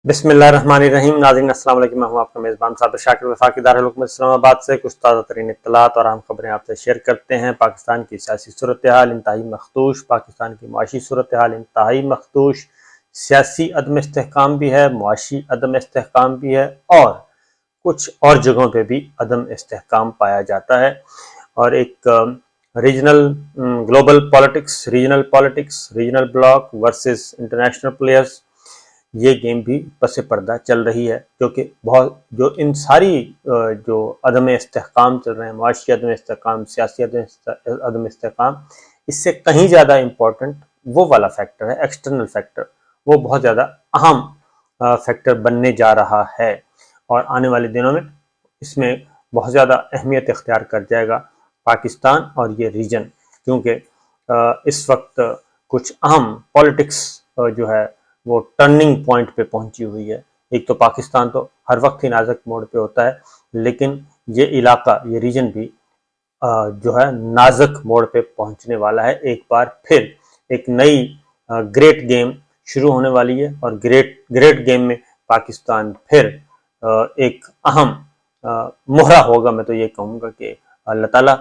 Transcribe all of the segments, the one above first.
बिस्मिल्लाहिर्रहमानिर्रहीम। नाज़रीन अस्सलाम वालेकुम। मैं हूं आपका मेज़बान साबिर शाकिर वफाकी दारुल हुकूमत इस्लामाबाद से कुछ ताज़ा तरीन इत्तलात और अहम खबरें आपसे शेयर करते हैं। पाकिस्तान की सियासी सूरत हाल इंतहाई मखदूश, पाकिस्तान की मुआशी सूरत हाल इंतहाई मखदूश, सियासी अदम इस्तेहकाम भी है, मुआशी अदम इस्तेहकाम भी है और कुछ और जगहों पर भी अदम इस्तेहकाम पाया जाता है। और एक regional global politics, regional block versus international players, ये गेम भी पसे पर्दा चल रही है, क्योंकि बहुत जो इन सारी जो अदम इस्तेहकाम चल रहे हैं, मुआशी अदम इस्तेहकाम, सियासी अदम इस्तेहकाम, इससे कहीं ज़्यादा इम्पोर्टेंट वो वाला फैक्टर है, एक्सटर्नल फैक्टर। वो बहुत ज़्यादा अहम फैक्टर बनने जा रहा है और आने वाले दिनों में इसमें बहुत ज़्यादा अहमियत इख्तियार कर जाएगा पाकिस्तान और ये रीजन, क्योंकि इस वक्त कुछ अहम पॉलिटिक्स जो है वो टर्निंग पॉइंट पे पहुंची हुई है। एक तो पाकिस्तान तो हर वक्त ही नाजुक मोड़ पे होता है, लेकिन ये इलाका, ये रीजन भी जो है नाजुक मोड़ पे पहुंचने वाला है। एक बार फिर एक नई ग्रेट गेम शुरू होने वाली है और ग्रेट गेम में पाकिस्तान फिर एक अहम मोहरा होगा। मैं तो ये कहूँगा कि अल्लाह ताला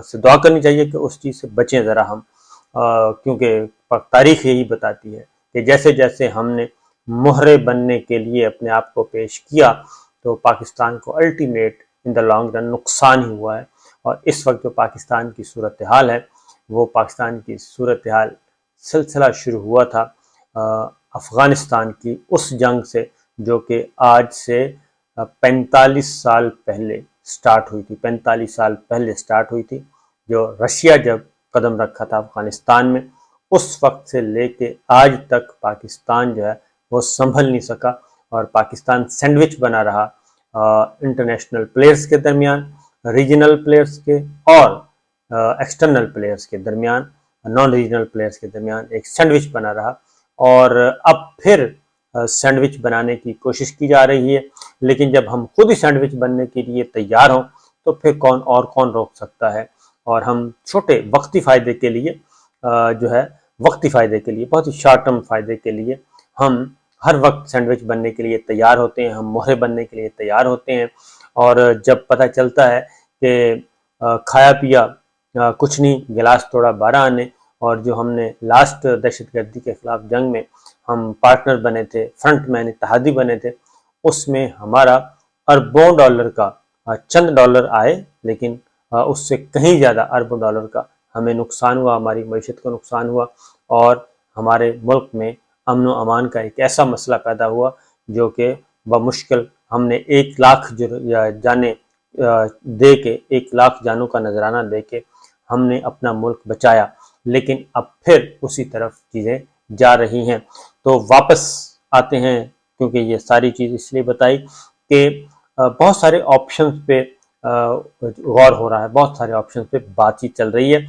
से दुआ करनी चाहिए कि उस चीज़ से बचें ज़रा हम, क्योंकि तारीख यही बताती है कि जैसे जैसे हमने मोहरे बनने के लिए अपने आप को पेश किया तो पाकिस्तान को ultimate in the long run नुकसान ही हुआ है। और इस वक्त जो पाकिस्तान की सूरत हाल है, वो पाकिस्तान की सूरत हाल सिलसिला शुरू हुआ था अफ़गानिस्तान की उस जंग से, जो कि आज से 45 साल पहले स्टार्ट हुई थी। 45 साल पहले स्टार्ट हुई थी, जो रशिया जब कदम रखा था अफ़गानिस्तान में, उस वक्त से लेके आज तक पाकिस्तान जो है वो संभल नहीं सका और पाकिस्तान सैंडविच बना रहा इंटरनेशनल प्लेयर्स के दरमियान, रीजनल प्लेयर्स के और एक्सटर्नल प्लेयर्स के दरमियान, नॉन रीजनल प्लेयर्स के दरमियान एक सैंडविच बना रहा। और अब फिर सैंडविच बनाने की कोशिश की जा रही है, लेकिन जब हम खुद ही सैंडविच बनने के लिए तैयार हों तो फिर कौन रोक सकता है। और हम छोटे वक्ती फ़ायदे के लिए जो है वक्ती फ़ायदे के लिए, बहुत ही शॉर्ट टर्म फ़ायदे के लिए हम हर वक्त सैंडविच बनने के लिए तैयार होते हैं, हम मोहरे बनने के लिए तैयार होते हैं। और जब पता चलता है कि खाया पिया कुछ नहीं, गिलास तोड़ा 12 आने, और जो हमने लास्ट दहशतगर्दी के खिलाफ जंग में हम पार्टनर बने थे, फ्रंट मैन इत्तेहादी बने थे, उसमें हमारा अरबों डॉलर का चंद डॉलर आए, लेकिन उससे कहीं ज़्यादा अरबों डॉलर का हमें नुकसान हुआ, हमारी मईशत को नुकसान हुआ और हमारे मुल्क में अमन व अमान का एक ऐसा मसला पैदा हुआ जो कि बमुश्किल हमने 1 लाख जाने दे के, 1 लाख जानों का नजराना दे के हमने अपना मुल्क बचाया। लेकिन अब फिर उसी तरफ चीज़ें जा रही हैं। तो वापस आते हैं, क्योंकि ये सारी चीज़ इसलिए बताई कि बहुत सारे ऑप्शंस पे गौर हो रहा है, बहुत सारे ऑप्शंस पे बातचीत चल रही है।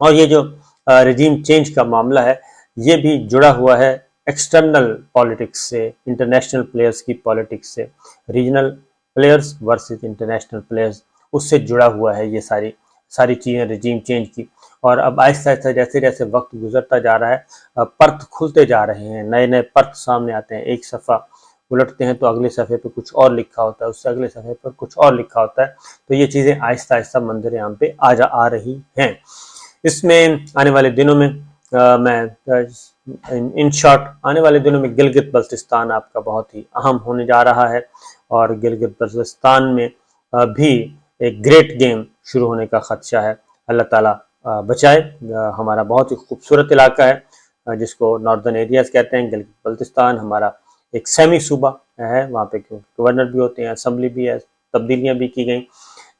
और ये जो रिजीम चेंज का मामला है, ये भी जुड़ा हुआ है एक्सटर्नल पॉलिटिक्स से, इंटरनेशनल प्लेयर्स की पॉलिटिक्स से। Regional players versus international players, उससे जुड़ा हुआ है ये सारी सारी चीज़ें रिजीम चेंज की। और अब आहिस्ता आहिस्ता जैसे जैसे वक्त गुजरता जा रहा है, पर्त खुलते जा रहे हैं, नए नए पर्त सामने आते हैं। एक सफ़ा उलटते हैं तो अगले सफ़े पे कुछ और लिखा होता है, उससे अगले सफ़े पर कुछ और लिखा होता है। तो ये चीज़ें आहिस्ता आहिस्ता मंजर आम पे आ रही हैं। इसमें आने वाले दिनों में मैं इन शॉर्ट, आने वाले दिनों में गिलगित बल्तिस्तान आपका बहुत ही अहम होने जा रहा है और गिलगित बल्तिस्तान में भी एक ग्रेट गेम शुरू होने का खदशा है। अल्लाह ताला बचाए। हमारा बहुत ही खूबसूरत इलाका है जिसको नॉर्दर्न एरियाज कहते हैं। गिलगित बल्तिस्तान हमारा एक सेमी सूबा है, वहाँ पे गवर्नर भी होते हैं, असम्बली भी है, तब्दीलियाँ भी की गई,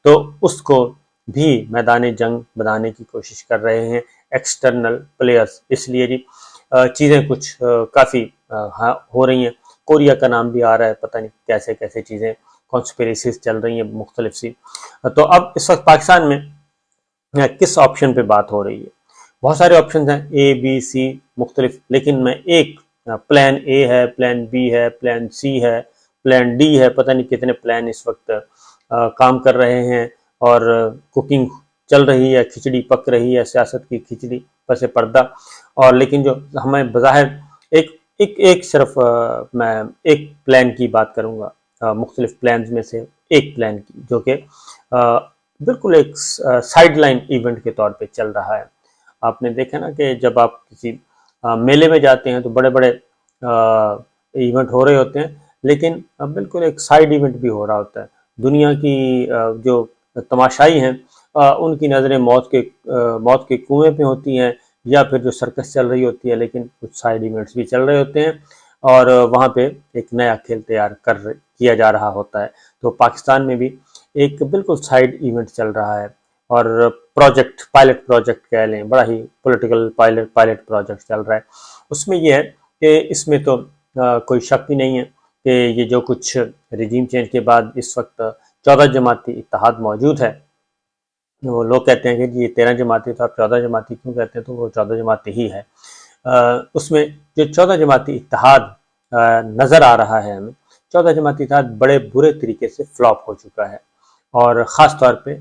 तो उसको भी मैदान जंग बनाने की कोशिश कर रहे हैं एक्सटर्नल प्लेयर्स। इसलिए जी चीज़ें कुछ काफ़ी हो रही हैं। कोरिया का नाम भी आ रहा है, पता नहीं कैसे कैसे चीज़ें कॉन्स्पिरेसीज चल रही हैं मुख्तलिफ सी। तो अब इस वक्त पाकिस्तान में किस ऑप्शन पे बात हो रही है? बहुत सारे ऑप्शन हैं, ए बी सी मुख्तलिफ, लेकिन मैं एक प्लान ए है, प्लान बी है, प्लान सी है, प्लान डी है, पता नहीं कितने प्लान इस वक्त काम कर रहे हैं और कुकिंग चल रही है, खिचड़ी पक रही है, सियासत की खिचड़ी पसे पर्दा। और लेकिन जो हमें बज़ाहिर एक एक एक सिर्फ मैं एक प्लान की बात करूँगा, मुख्तलिफ प्लान्स में से एक प्लान की, जो कि बिल्कुल एक साइड लाइन इवेंट के तौर पे चल रहा है। आपने देखा ना कि जब आप किसी मेले में जाते हैं तो बड़े बड़े इवेंट हो रहे होते हैं, लेकिन बिल्कुल एक साइड इवेंट भी हो रहा होता है। दुनिया की जो तमाशाई हैं, उनकी नज़रें मौत के कुएं पे होती हैं, या फिर जो सर्कस चल रही होती है, लेकिन कुछ साइड इवेंट्स भी चल रहे होते हैं और वहाँ पे एक नया खेल तैयार किया जा रहा होता है। तो पाकिस्तान में भी एक बिल्कुल साइड इवेंट चल रहा है और पायलट प्रोजेक्ट कह लें, बड़ा ही पॉलिटिकल पायलट प्रोजेक्ट चल रहा है। उसमें यह है कि इसमें तो कोई शक ही नहीं है कि ये जो कुछ रिजीम चेंज के बाद इस वक्त 14 जमाती इत्तेहाद मौजूद है। वो लोग कहते हैं कि ये 13 जमाती, तो आप 14 जमाती क्यों कहते हैं, तो वो 14 जमाती ही है। उसमें जो 14 जमाती इत्तेहाद नज़र आ रहा है हमें, 14 जमाती इत्तेहाद बड़े बुरे तरीके से फ्लॉप हो चुका है। और ख़ास तौर पे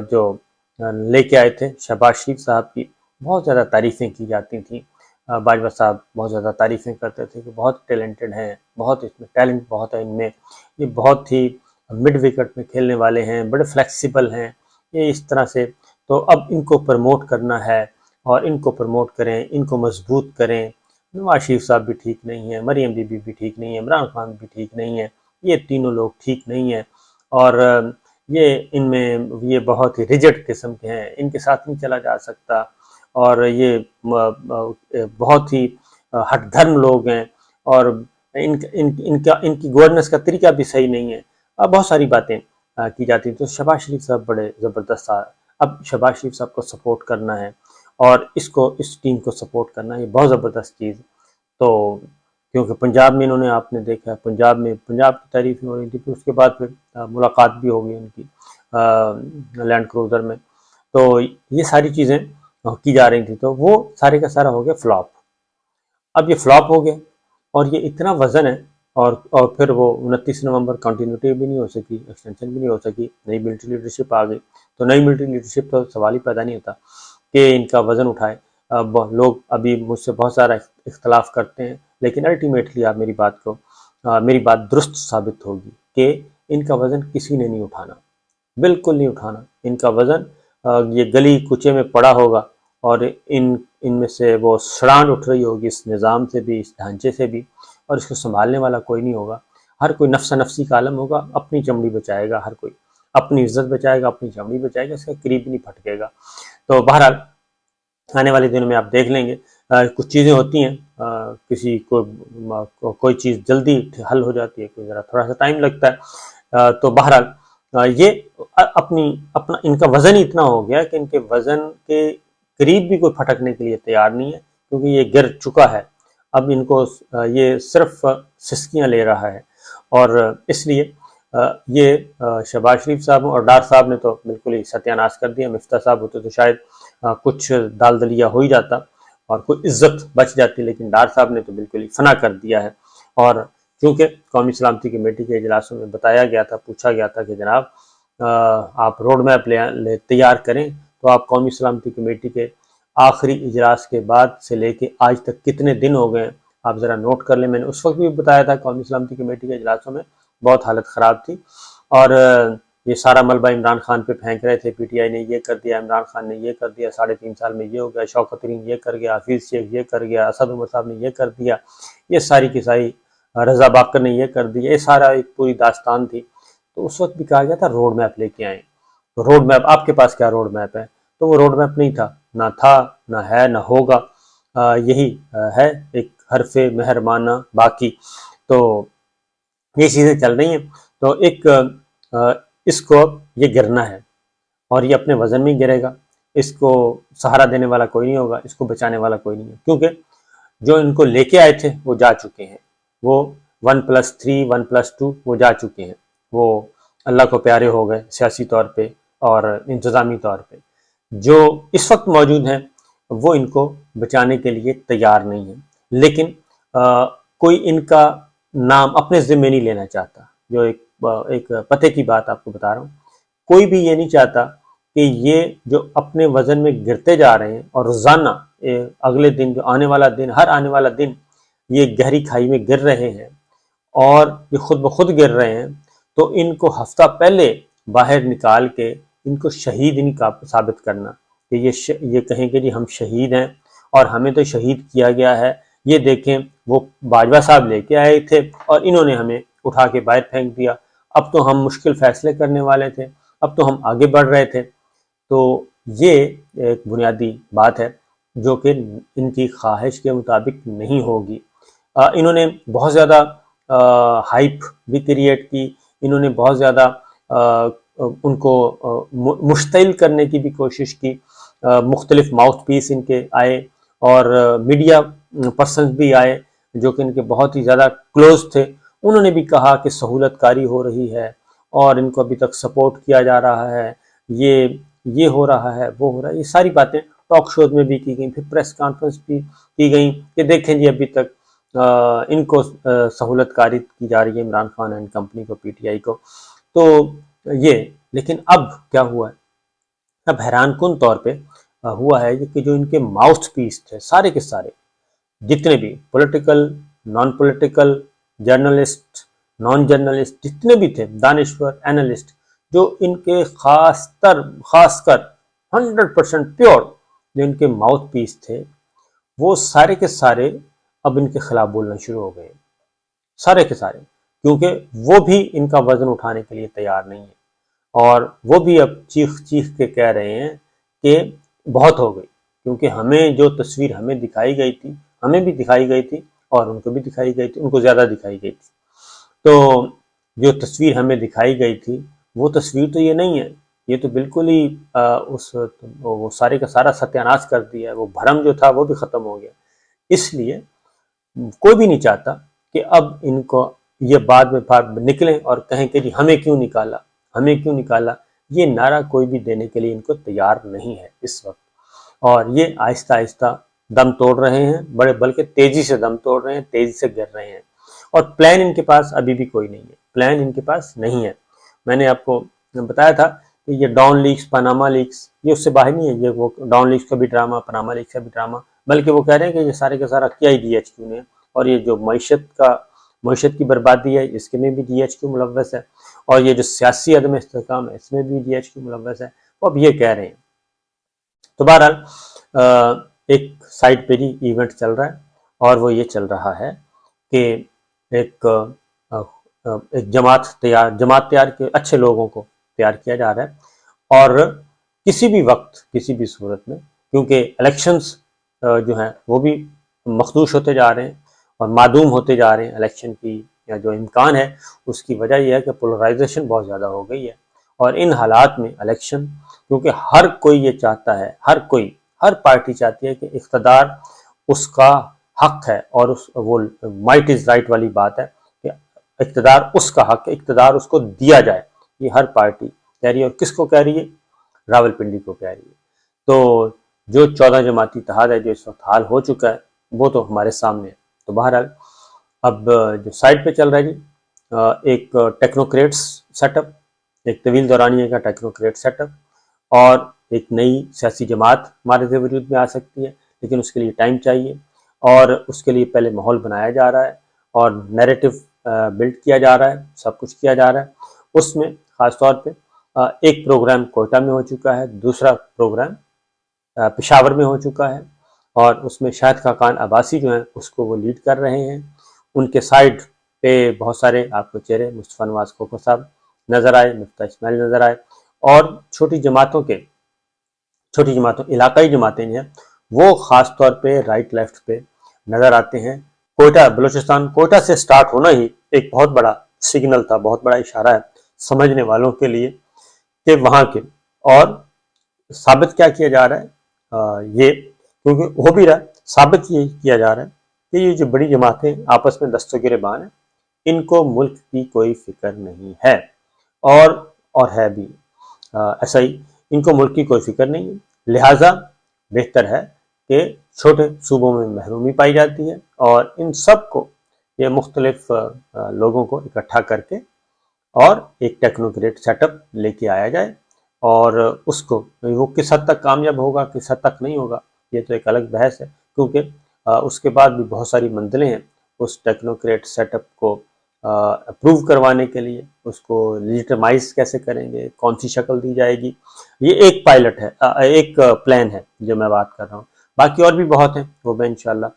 जो लेके आए थे शहबाज शरीफ साहब की बहुत ज़्यादा तारीफ़ें की जाती थी। बाजवा साहब बहुत ज़्यादा तारीफ़ें करते थे कि बहुत टैलेंटेड हैं, बहुत इसमें टैलेंट बहुत है इनमें, ये बहुत ही मिड विकेट में खेलने वाले हैं, बड़े फ्लेक्सिबल हैं, ये इस तरह से। तो अब इनको प्रमोट करना है और इनको प्रमोट करें, इनको मजबूत करें। नवाज शरीफ साहब भी ठीक नहीं है, मरीम बीबी भी ठीक नहीं है, इमरान खान भी ठीक नहीं है, ये तीनों लोग ठीक नहीं हैं और ये बहुत ही रिजिड किस्म के हैं, इनके साथ नहीं चला जा सकता और ये बहुत ही हठधर्म लोग हैं और इनकी गवर्नेंस का तरीका भी सही नहीं है। बहुत सारी बातें की जाती हैं। तो शहबाज शरीफ साहब बड़े ज़बरदस्त। अब शहबाज शरीफ साहब को सपोर्ट करना है और इस टीम को सपोर्ट करना है, ये बहुत ज़बरदस्त चीज़। तो क्योंकि पंजाब में इन्होंने, आपने देखा पंजाब की तारीफ हो रही थी, फिर उसके बाद फिर मुलाकात भी हो गई उनकी लैंड क्रूज़र में। तो ये सारी चीज़ें की जा रही थी, तो वो सारे का सारा हो गया फ्लॉप। अब ये फ्लॉप हो गया और ये इतना वज़न है और फिर वो 29 नवंबर कंटिन्यूटी भी नहीं हो सकी, एक्सटेंशन भी नहीं हो सकी, नई मिलिट्री लीडरशिप आ गई। तो नई मिलिट्री लीडरशिप तो सवाल ही पैदा नहीं होता कि इनका वज़न उठाए। लोग अभी मुझसे बहुत सारा इख्तलाफ करते हैं, लेकिन अल्टीमेटली आप मेरी बात दुरुस्त साबित होगी कि इनका वज़न किसी ने नहीं उठाना, बिल्कुल नहीं उठाना। इनका वज़न ये गली कुचे में पड़ा होगा और इनमें से वो सड़ांड उठ रही होगी, इस निज़ाम से भी, इस ढांचे से भी, और इसको संभालने वाला कोई नहीं होगा। हर कोई नफ्सा नफ्सी का आलम होगा, अपनी चमड़ी बचाएगा, हर कोई अपनी इज्जत बचाएगा, अपनी चमड़ी बचाएगा, इसका करीब नहीं फटकेगा। तो बहरहाल आने वाले दिनों में आप देख लेंगे कुछ चीज़ें होती हैं, किसी को कोई चीज़ जल्दी हल हो जाती है, कोई ज़रा थोड़ा सा टाइम लगता है। तो बहरहाल ये अपना इनका वज़न ही इतना हो गया कि इनके वज़न के करीब भी कोई फटकने के लिए तैयार नहीं है, क्योंकि ये गिर चुका है। अब इनको ये सिर्फ सिस्कियाँ ले रहा है और इसलिए ये शहबाज शरीफ साहब और डार साहब ने तो बिल्कुल ही सत्यानाश कर दिया। मिफ्ता साहब होते तो शायद कुछ दाल दलिया हो ही जाता और कोई इज्जत बच जाती, लेकिन डार साहब ने तो बिल्कुल ही फना कर दिया है। और क्योंकि कौमी सलामती कमेटी के इजलासों में बताया गया था, पूछा गया था कि जनाब आप रोड मैप तैयार करें, तो आप कौमी सलामती कमेटी के आखिरी इजलास के बाद से लेके आज तक कितने दिन हो गए, आप ज़रा नोट कर लें। मैंने उस वक्त भी बताया था कौमी सलामती कमेटी के इजलासों में बहुत हालत ख़राब थी और ये सारा मलबा इमरान खान पे फेंक रहे थे। पीटीआई ने ये कर दिया, इमरान खान ने ये कर दिया, 3.5 साल में ये हो गया, शौकत तरीन ये कर गया, हफीज़ शेख ये कर गया, असद उमर साहब ने ये कर दिया, ये सारी की सारी रजा बाकर ने ये कर दिया, ये सारा एक पूरी दास्तान थी। तो उस वक्त भी कहा गया था रोड मैप लेके आए। तो रोड मैप, आपके पास क्या रोड मैप है? तो वो रोड मैप नहीं था, ना है, ना होगा। यही है एक हरफे मेहरबाना बाकी। तो ये चीज़ें चल रही हैं। तो इसको ये गिरना है और ये अपने वज़न में गिरेगा। इसको सहारा देने वाला कोई नहीं होगा, इसको बचाने वाला कोई नहीं है, क्योंकि जो इनको लेके आए थे वो जा चुके हैं। वो 1+3 1+2 वो जा चुके हैं, वो अल्लाह को प्यारे हो गए सियासी तौर पे और इंतज़ामी तौर पे। जो इस वक्त मौजूद हैं वो इनको बचाने के लिए तैयार नहीं है, लेकिन कोई इनका नाम अपने ज़िम्मे नहीं लेना चाहता। जो एक पते की बात आपको बता रहा हूँ, कोई भी ये नहीं चाहता कि ये जो अपने वज़न में गिरते जा रहे हैं और रोज़ाना अगले दिन, जो आने वाला दिन, हर आने वाला दिन ये गहरी खाई में गिर रहे हैं और ये खुद ब खुद गिर रहे हैं, तो इनको हफ्ता पहले बाहर निकाल के इनको शहीद नहीं साबित करना कि ये कहें कि जी हम शहीद हैं और हमें तो शहीद किया गया है। ये देखें, वो बाजवा साहब लेके आए थे और इन्होंने हमें उठा के बाहर फेंक दिया। अब तो हम मुश्किल फैसले करने वाले थे, अब तो हम आगे बढ़ रहे थे। तो ये एक बुनियादी बात है जो कि इनकी ख्वाहिश के मुताबिक नहीं होगी। इन्होंने बहुत ज़्यादा हाइप भी क्रिएट की, इन्होंने बहुत ज़्यादा उनको मुश्तिल करने की भी कोशिश की। मुख्तलिफ माउथ पीस इनके आए और मीडिया पर्सन भी आए जो कि इनके बहुत ही ज़्यादा क्लोज थे। उन्होंने भी कहा कि सहूलतकारी हो रही है और इनको अभी तक सपोर्ट किया जा रहा है, ये हो रहा है, वो हो रहा है। ये सारी बातें टॉक शोज में भी की गई, फिर प्रेस कॉन्फ्रेंस भी की गई कि देखें जी अभी तक इनको सहूलतकारी की जा रही है, इमरान खान एंड कंपनी को, पीटीआई को। तो ये, लेकिन अब क्या हुआ है, अब हैरानकुन तौर पे हुआ है कि जो इनके माउथ पीस थे सारे के सारे, जितने भी political, non political, journalist, non journalist, जितने भी थे, दानिश्वर, एनालिस्ट, जो इनके खासकर 100% प्योर जो इनके माउथ पीस थे, वो सारे के सारे अब इनके खिलाफ बोलना शुरू हो गए, सारे के सारे, क्योंकि वो भी इनका वजन उठाने के लिए तैयार नहीं है और वो भी अब चीख चीख के कह रहे हैं कि बहुत हो गई, क्योंकि हमें जो तस्वीर हमें दिखाई गई थी, हमें भी दिखाई गई थी और उनको भी दिखाई गई थी, उनको ज़्यादा दिखाई गई थी। तो जो तस्वीर हमें दिखाई गई थी वो तस्वीर तो ये नहीं है, ये तो बिल्कुल ही वो सारे का सारा सत्यानाश कर दिया है, वो भरम जो था वो भी ख़त्म हो गया। इसलिए कोई भी नहीं चाहता कि अब इनको ये बाद में निकलें और कहें कि जी हमें क्यों निकाला, हमें क्यों निकाला। ये नारा कोई भी देने के लिए इनको तैयार नहीं है इस वक्त, और ये आहिस्ता आहिस्ता दम तोड़ रहे हैं, बड़े बल्कि तेजी से दम तोड़ रहे हैं, तेजी से गिर रहे हैं। और प्लान इनके पास अभी भी कोई नहीं है, प्लान इनके पास नहीं है। मैंने आपको बताया था कि ये डॉन लीक्स, पनामा लीक्स, ये उससे बाहर नहीं है। ये वो डॉन लीक्स का भी ड्रामा, पनामा लीक्स का भी ड्रामा, बल्कि वो कह रहे हैं कि ये सारे का सारा किया ही DHQ ने, और ये जो मईशत की बर्बादी है इसके में भी DHQ मुलव्वस है, और ये जो सियासी अदम इस्तेहकाम है इसमें भी DHQ मुलव्वस है, वो अब ये कह रहे हैं। तो बहरहाल एक साइड पे ही इवेंट चल रहा है और वो ये चल रहा है कि एक जमात तैयार के अच्छे लोगों को तैयार किया जा रहा है, और किसी भी वक्त, किसी भी सूरत में, क्योंकि इलेक्शंस जो हैं वो भी मखदूश होते जा रहे हैं और मादूम होते जा रहे हैं। इलेक्शन की या जो इम्कान है उसकी वजह यह है कि पोलराइजेशन बहुत ज़्यादा हो गई है, और इन हालात में इलेक्शन, क्योंकि हर कोई ये चाहता है, हर पार्टी चाहती है कि इक़्तिदार उसका हक है, और वो माइट इज़ राइट वाली बात है कि इक़्तिदार उसका हक है, इक़्तिदार उसको दिया जाए। ये हर पार्टी कह रही है, और किसको कह रही है? रावलपिंडी को कह रही है। तो जो 14 जमाती इत्तेहाद है जो इस वक्त हाल हो चुका है वो तो हमारे सामने है। तो बहरहाल अब जो साइड पे चल रहा है जी, एक टेक्नोक्रेट्स सेटअप, एक तवील दौरानिया का टेक्नोक्रेट सेटअप, और एक नई सियासी जमात हमारे से वजूद में आ सकती है, लेकिन उसके लिए टाइम चाहिए, और उसके लिए पहले माहौल बनाया जा रहा है और नैरेटिव बिल्ड किया जा रहा है, सब कुछ किया जा रहा है। उसमें ख़ास तौर पे एक प्रोग्राम कोयटा में हो चुका है, दूसरा प्रोग्राम पेशावर में हो चुका है, और उसमें शाहिद खाकान अब्बासी जो हैं उसको वो लीड कर रहे हैं। उनके साइड पे बहुत सारे आपको चेहरे, मुस्तफ़ा नवाज खोखर साहब नज़र आए, मुफ्ता इस्माइल नज़र आए, और छोटी जमातों, इलाकाई जमातें जो हैं वो ख़ास तौर पे राइट लेफ्ट पे नज़र आते हैं। कोयटा, बलूचिस्तान, कोयटा से स्टार्ट होना ही एक बहुत बड़ा सिग्नल था, बहुत बड़ा इशारा है समझने वालों के लिए कि वहाँ के, और साबित क्या किया जा रहा है, ये क्योंकि हो भी रहा है, साबित ये किया जा रहा है कि ये जो बड़ी जमातें आपस में दस्तगिरेबान है, इनको मुल्क की कोई फिक्र नहीं है, और है भी ऐसा ही, इनको मुल्क की कोई फिक्र नहीं है। लिहाजा बेहतर है कि छोटे सूबों में महरूमी पाई जाती है, और इन सब को, ये मुख्तलिफ लोगों को इकट्ठा करके और एक टेक्नोक्रेट सेटअप लेके आया जाए, और उसको वो किस हद तक कामयाब होगा, किस हद तक नहीं होगा, ये तो एक अलग बहस है, क्योंकि उसके बाद भी बहुत सारी मंजिलें हैं उस टेक्नोक्रेट सेटअप को अप्रूव करवाने के लिए, उसको लेजिटिमाइज कैसे करेंगे, कौन सी शक्ल दी जाएगी। ये एक पायलट है, एक प्लान है जो मैं बात कर रहा हूँ। बाकी और भी बहुत हैं, वो मैं इंशाल्लाह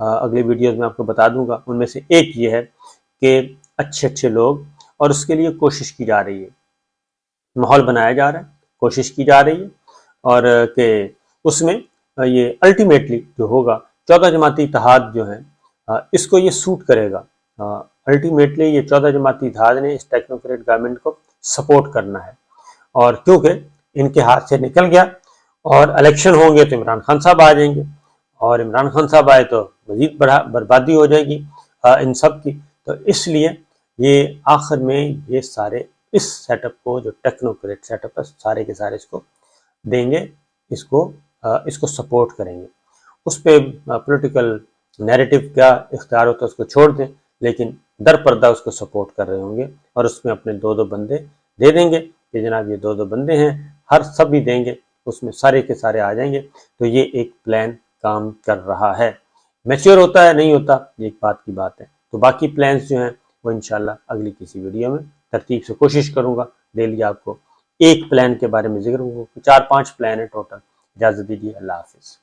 अगली वीडियोस में आपको बता दूंगा। उनमें से एक ये है कि अच्छे अच्छे लोग, और उसके लिए कोशिश की जा रही है, माहौल बनाया जा रहा है, कोशिश की जा रही है, और कि उसमें ये अल्टीमेटली जो होगा 14 जमाती इत्तेहाद जो है इसको ये सूट करेगा। अल्टीमेटली ये 14 जमाती इत्तेहाद ने इस टेक्नोक्रेट गवर्नमेंट को सपोर्ट करना है, और क्योंकि इनके हाथ से निकल गया और इलेक्शन होंगे तो इमरान खान साहब आ जाएंगे, और इमरान खान साहब आए तो मजीद बर्बादी हो जाएगी इन सब की। तो इसलिए ये आखिर में ये सारे इस सेटअप को, जो टेक्नोक्रेट सेटअप है, सारे के सारे इसको देंगे, इसको सपोर्ट करेंगे। उस पर पॉलिटिकल नैरेटिव क्या इख्तियार होता है उसको छोड़ दें, लेकिन दर पर्दा उसको सपोर्ट कर रहे होंगे, और उसमें अपने दो दो बंदे दे देंगे कि जनाब ये दो दो बंदे हैं, हर सब भी देंगे, उसमें सारे के सारे आ जाएंगे। तो ये एक प्लान काम कर रहा है। मैच्योर होता है नहीं होता, ये एक बात की बात है। तो बाकी प्लान्स जो हैं वो इंशाल्लाह अगली किसी वीडियो में तरतीब से कोशिश करूंगा डेली आपको एक प्लान के बारे में जिक्र होगा। 4-5 प्लान है टोटल। इजाज़त दीजिए, अल्लाह हाफिज़।